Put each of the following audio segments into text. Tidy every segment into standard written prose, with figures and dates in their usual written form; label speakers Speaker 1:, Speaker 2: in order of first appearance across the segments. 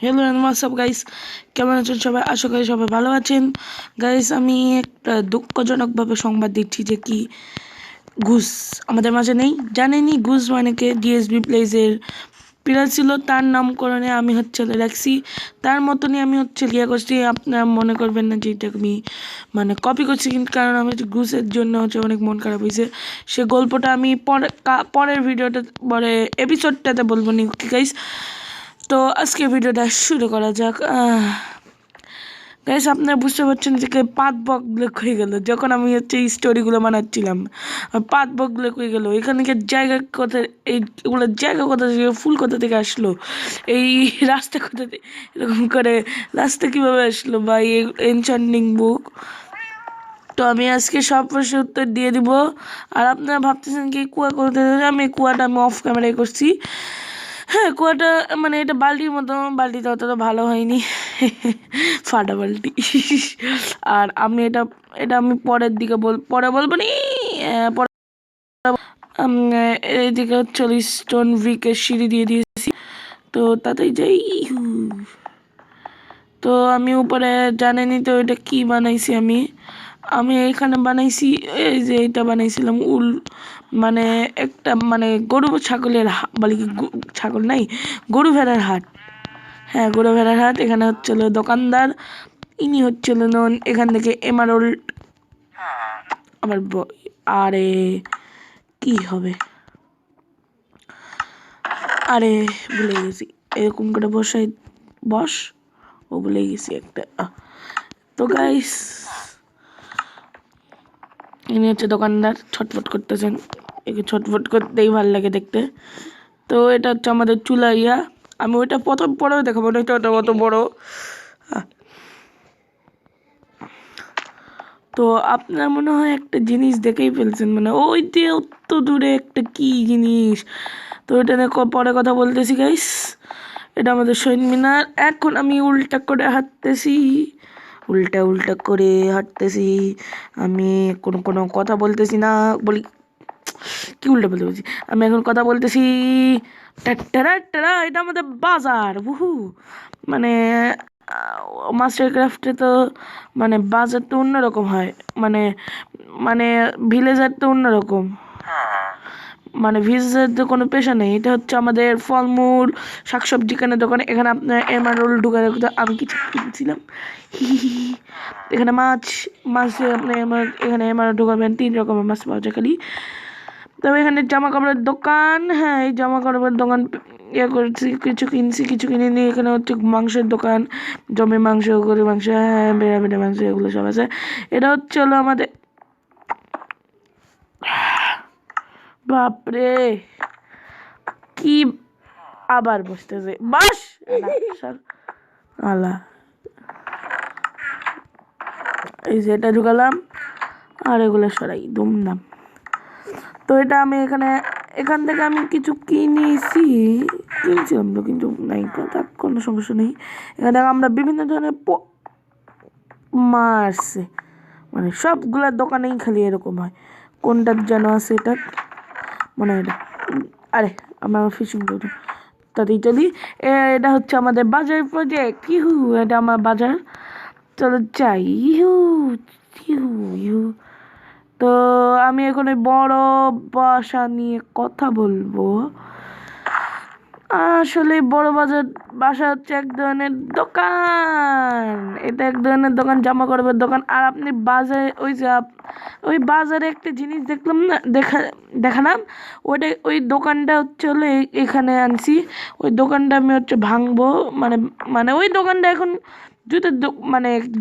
Speaker 1: Hello WhatsApp guys, কেমন আছেন সবাই? আশা করি সবাই ভালো আছেন। গাইস, আমি একটা দুঃখজনকভাবে সংবাদ দিচ্ছি যে কি ঘুষ আমাদের মাঝে নেই। জানেনই ঘুষ মানে কে? ডিএসবি প্লেজের প্লেয়ার ছিল, তার নামকরণে আমি রাখছি। তার মতনই আমি লিয়া করছি। আপনারা মনে করবেন না যে এটা আমি কপি করছি, কিন্তু কারণ আমি ঘুষের জন্য অনেক মন খারাপ হয়েছে। সে গল্পটা আমি পরের ভিডিওটা পরে এপিসোডটাতে বলবো নি গাইস। তো আজকে ভিডিওটা শুরু করা যাক। গাইস, আপনারা বুঝতে পারছেন যে পাত বক ব্লেক হয়ে গেল যখন আমি এই স্টোরিগুলো বানাচ্ছিলাম। পাত বক ব্লেক হয়ে গেল। এখানকার জায়গা কোথা, এইগুলো জায়গা কোথা থেকে, ফুল কোথা থেকে আসলো, এই রাস্তা কোথা থেকে, এরকম করে রাস্তা কীভাবে আসলো, বা এই এনচান্টিং বুক। তো আমি আজকে সব প্রশ্নের উত্তর দিয়ে দিব। আর আপনারা ভাবতেছেন কি কুয়া করতে, আমি কুয়াটা আমি অফ ক্যামেরায় করছি। হ্যাঁ, কুয়াটা এটা বালতির মতো, বালতিটা অতটা ভালো হয়নি, ফাটা বালতি। আর আমি এটা এটা আমি পরের দিকে পরে বলবো নি। পরে এইদিকে 40 স্টোন ব্রিকের সিঁড়ি দিয়ে দিয়েছি। তো তাতেই যাই। তো আমি উপরে জানেনি তো এটা কি বানাইছি আমি আমি এখানে বানাইছি, এই যে এটা বানাইছিলাম উল, একটা গরু ছাগলের বলে কি, ছাগল নাই, গরু ভেড়ার হাট। হ্যাঁ, গরু ভেড়ার হাট। এখানে দোকানদার, ইনি নন এখান থেকে এমারল্ড। আবার আরে কি হবে, আরে ভুলে গেছি এরকম করে বসাই, বস। ও ভুলে গেছি একটা। তো গাইস, ইনি দোকানদার, ছটফট করতেছেন। একে ছটফট করতেই ভাল লাগে দেখতে। তো এটা আমাদের চুলা ইয়া। আমি ওইটা প্রথম পরেও দেখাবো না, এটা অত বড়। তো আপনার মনে হয় একটা জিনিস দেখেই ফেলছেন, ওই যে অত দূরে একটা কি জিনিস। তো এটা নিয়ে পরে কথা বলতেছি গাইস। এটা আমাদের শহীদ মিনার। এখন আমি উল্টা করে হাঁটতেছি, উল্টা উল্টা করে হাঁটতেছি। আমি কোনো কথা বলতেছি না, বলি কি উল্টা বলতে বলছি। আমি এখন কথা বলতেছি। এটা আমাদের বাজার। বুহু মানে মাস্টার ক্রাফটে তো বাজার তো অন্যরকম হয়, মানে মানে ভিলেজার তো অন্যরকম, ভিলেজার তো কোনো পেশা নেই। এটা আমাদের ফলমূল শাকসবজি কেনার দোকান। এখানে আপনার এমারোল ঢুকার, আমি কিছু কিনছিলাম। এখানে মাছ আপনি এখানে এমারোল ঢুকাবেন, 3 রকমের মাছ পাওয়া যায় খালি। তবে এখানে জামা কাপড়ের দোকান। হ্যাঁ, এই জামা কাপড়ের দোকান করছি, কিছু কিনছি কিছু কিনিনি। এখানে মাংসের দোকান, জমি মাংস, গরু মাংস, হ্যাঁ, বেড়া বেড়া মাংস, এগুলো সব আছে। এটা হলো আমাদের, বাপরে কি, আবার বসতেছে, বাস আলা। এই যে এটা ঢুকালাম, আর এগুলো সরাই দুমদাম। তো এটা আমি এখান থেকে আমি কিছু কিনছিলাম তো, কিন্তু নাই, তার কোনো সমস্যা নেই। এখানে আমরা বিভিন্ন ধরনের মারছে, সবগুলা দোকানেই খালি এরকম হয়। কোনটার যেন আছে এটা, মনে হয় এটা। আরে আমরা ফিশিং করি, তাতেই চলি। এটা আমাদের বাজার প্রজেক্ট। ইহু, এটা আমার বাজার। চলো যাই। ইহু ইহু ইহু। তো আমি এখন ওই বড় বাসা নিয়ে কথা বলবো। আসলে বড় বাসা এক ধরনের দোকান। এটা এক ধরনের দোকান, জামা কাপড়ের দোকান। আর আপনি বাজারে ওই বাজারে একটা জিনিস দেখলাম না, দেখালাম, ওই দোকানটা হলো এখানে আনছি। ওই দোকানটা আমি ভাঙবো, ওই দোকানটা এখন জুতের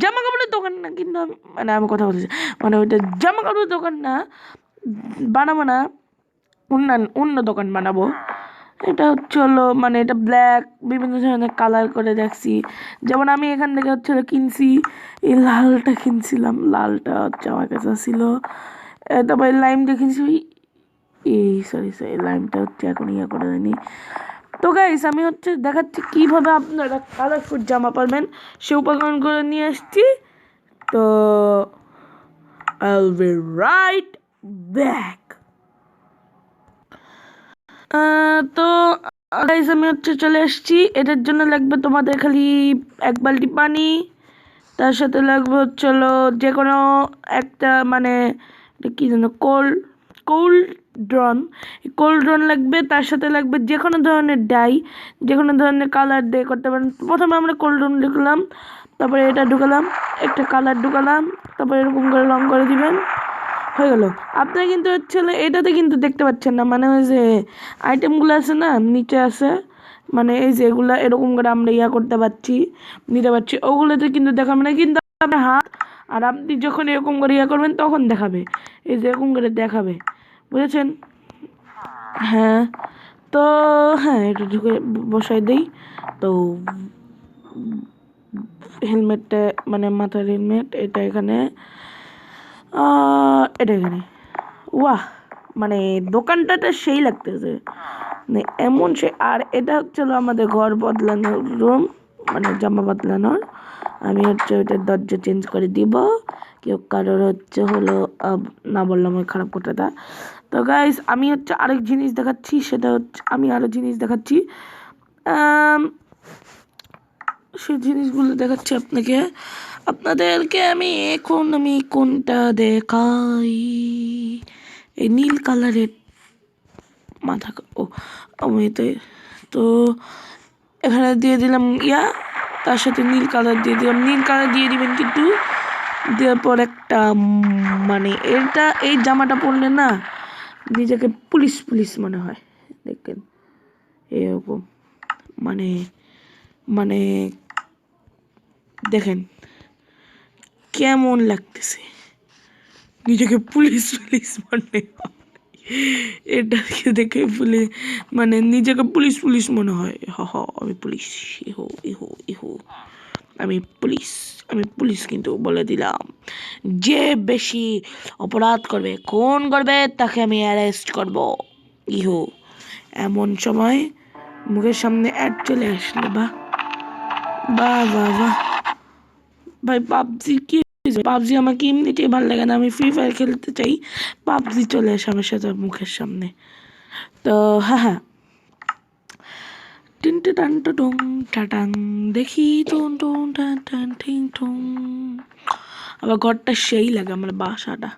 Speaker 1: জামা কাপড়ের দোকান না, কিন্তু আমি কথা বলছি, ওইটা জামা কাপড়ের দোকান না, বানাবো না, অন্য দোকান বানাবো। এটা হলো এটা ব্ল্যাক, বিভিন্ন ধরনের কালার করে দেখছি। যেমন আমি এখান থেকে কিনছি, এই লালটা কিনছিলাম, লালটা আমার কাছে ছিল। তারপরে লাইমটা কিনছি, এই সরি লাইমটা এখন করে দেয়নি। তো গাইস, আমি দেখাচ্ছি কীভাবে আপনারা কালারফুল জামা পারবেন, সে উপকরণগুলো নিয়ে আসছি। তো I'll be right back. তো গাইস আমি চলে এসেছি। এটার জন্য লাগবে তোমাদের খালি 1 বালতি পানি, তার সাথে লাগবে হলো যে কোনো একটা মানে কি জানো কোল্ড ড্রন লাগবে। তার সাথে লাগবে যে কোনো ধরনের ডাই, যে কোনো ধরনের কালার দিয়ে করতে পারেন। প্রথমে আমরা কোল্ড ড্রন ঢুকলাম, তারপরে এটা ঢুকালাম, একটা কালার ঢুকালাম, তারপরে এরকম করে রং করে দিবেন, হয়ে গেল। আপনারা কিন্তু এটাতে কিন্তু দেখতে পাচ্ছেন না, মানে ওই যে আইটেমগুলো আছে না নিচে আছে, মানে এই যে এগুলো এরকম করে আমরা করতে পারছি, নিতে পারছি, ওগুলোতে কিন্তু দেখাবে না, কিন্তু আপনার হাত আর আপনি যখন এরকম করে করবেন তখন দেখাবে, এই যে এরকম করে দেখাবে, বুঝেছেন? হ্যাঁ, তো হ্যাঁ এটা ঢুকে বসাই দিই। তো হেলমেটটা মানে মাথার হেলমেট এটা এখানে, এটা এখানে। ওয়াহ, মানে দোকানটাটা সেই লাগতেছে, মানে এমন সে। আর এটা হচ্ছিল আমাদের ঘর বদলানোর রুম, মানে জামা বদলানোর। আমি ওইটার দরজা চেঞ্জ করে দিব, কেউ কারোর হলো না বললাম ওই খারাপ কথাটা। তো গাইস আমি আরেক জিনিস দেখাচ্ছি, সেটা আমি আরো জিনিস দেখাচ্ছি, সেই জিনিসগুলো দেখাচ্ছি আপনাদেরকে আমি কোনটা দেখাই, এই নীল কালারের মাথা। ও আমি তো এখানে দিয়ে দিলাম তার সাথে নীল কালার দিয়ে দিলাম। নীল কালার দিয়ে দিবেন কিন্তু, দেওয়ার পর একটা মানে এই জামাটা পরলে না নিজেকে পুলিশ মনে হয়, দেখেন এরকম, মানে মানে দেখেন কেমন লাগতেছে, নিজেকে পুলিশ মনে হয়। এটাকে দেখে মানে নিজেকে পুলিশ মনে হয়। আমি পুলিশ, ইহো আমি পুলিশ কিন্তু বলে দিলাম, যে বেশি অপরাধ করবে, খুন করবে, তাকে আমি অ্যারেস্ট করব। ইহো এমন সময় মুখের সামনে অ্যাড চলে আসলো, বাহ বাহ বাহ বাহ। ভাই পাবজি আমাকে এমনিতেই ভালো লাগে না, আমি ফ্রি ফায়ার খেলতে চাই, পাবজি চলে আসে আমার সাথে মুখের সামনে। তো হ্যাঁ, টিনটে টান টং টাটাং, দেখি টন টন টান টান ঠিং টং। আবার ঘরটা সেই লাগে আমার বাসাটা,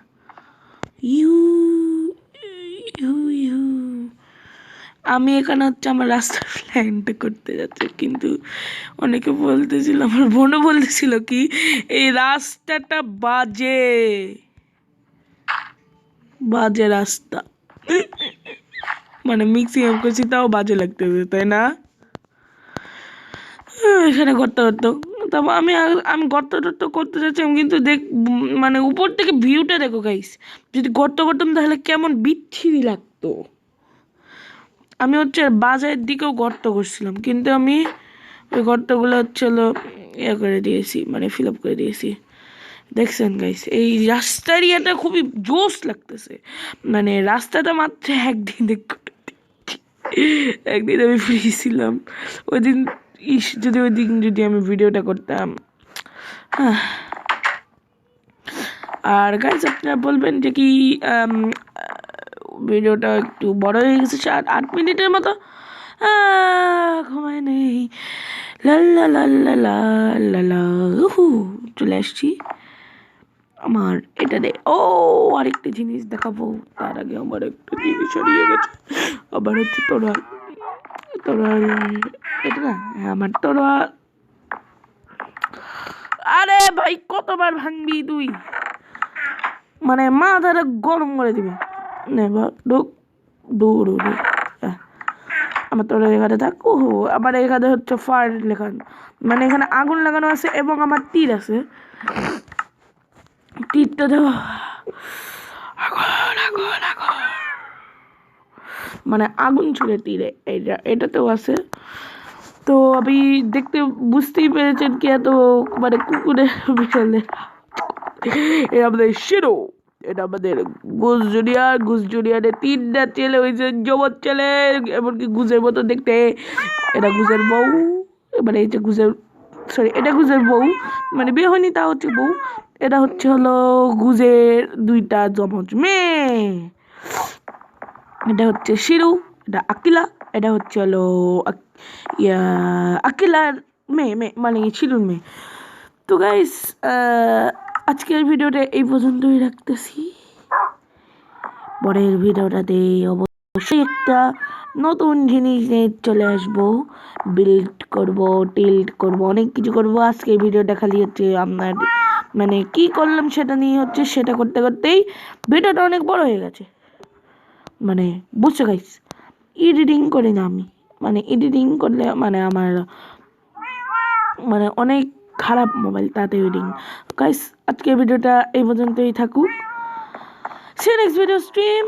Speaker 1: ইউ ইউ ইউ। আমি এখানে আমার রাস্তার প্ল্যানটা করতে যাচ্ছি, কিন্তু অনেকে বলতেছিল, আমার বোনও বলতেছিল কি এই রাস্তাটা বাজে রাস্তা, মানে ম্যাক্সিমাম করছি তাও বাজে লাগতেছে, তাই না? এখানে তারপর আমি গর্ত করতে যাচ্ছিলাম, কিন্তু মানে উপর থেকে ভিউটা দেখো গাইস, যদি গর্ত করতাম তাহলে কেমন বিচ্ছিরি লাগতো। আমি বাজারের দিকেও গর্ত করছিলাম, কিন্তু আমি ওই গর্তগুলো করে দিয়েছি, মানে ফিল আপ করে দিয়েছি। দেখছেন গাইস, এই রাস্তার খুবই জোশ লাগতেছে, মানে রাস্তাটা মাত্র একদিন আমি ফ্রি ছিলাম ওই দিন, যদি আমি ভিডিওটা করতাম। আর গাইস আপনারা বলবেন যে কি ভিডিওটা একটু বড় হয়ে গেছে, 8 মিনিটের মতো, ঘুমায় নেই, লাল্লা লাল্লা লাল্লা, চলে আসছি আমার এটা দে। ও আরেকটা জিনিস দেখাবো, তার আগে আমার একটা জিনিস হারিয়ে গেছে, আবার তরোয়াল, এটা না, আমার তরোয়াল। আরে ভাই কতবার ভাঙবি তুই, মানে মাথাটা গরম করে দিবে। আমার তোর এখানে থাক। আমার এখানে ফায়ার লেখা, মানে এখানে আগুন লাগানো আছে এবং আমার তীর আছে, তীরটা দেবো, মানে আগুন ছুড়ে তীরে, এটাতেও আছে। তো আমি বুঝতেই পেরেছেন কি এত মানে কুকুরের বিশালে, এটা আমাদের শিরো, এটা আমাদের গুজ জুনিয়রের 3টা ছেলে হয়েছে, জবর ছেলে, এমনকি গুজের মতো দেখতে। এটা গুজের বউ, মানে এটা গুজের বউ, মানে বিয়ে হয়নি, তা বউ। এটা হলো গুজের 2টা জমজ মেয়ে, এটা শিরু, এটা আকিলা, এটা হচ্ছে হলো আকিলার মেয়ে মেয়ে মানে শিলুর মেয়ে। তো গাইস আজকের ভিডিওটা এই পর্যন্তই রাখতেছি। পরের ভিডিওটাতে অবশ্যই একটা নতুন জিনিস নিয়ে চলে আসবো, বিল্ড করব, টিল্ড করব, অনেক কিছু করব। আজকের ভিডিওটা খালি হচ্ছে আপনার মানে কি করলাম সেটা নিয়ে হচ্ছে, সেটা করতে করতেই ভিডিওটা অনেক বড় হয়ে গেছে। মানে বুঝছো গাইস, এডিটিং করি না আমি, মানে এডিটিং করলে মানে আমার মানে অনেক খারাপ মোবাইল, তাতে এডিটিং। গাইস আজকের ভিডিওটা এই পর্যন্তই থাকুক। সি নেক্সট ভিডিও স্ট্রিম,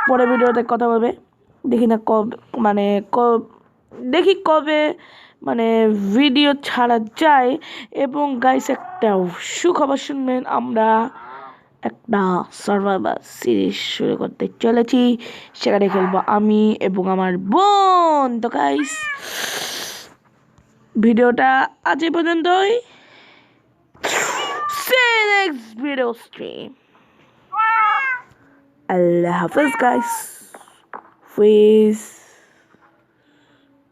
Speaker 1: পরে ভিডিওতে কথা বলবে। দেখি না কবে মানে দেখি কবে মানে ভিডিও ছাড়া যায়। এবং গাইস একটা সুখবর শুনবেন, আমরা একটা সার্ভাইভার সিরিজ শুরু করতে চলেছি, সেখানে খেলবো আমি এবং আমার বোন। তো গাইস ভিডিওটা আজ এই পর্যন্তই। See you next video stream. Allah Hafiz guys. Peace.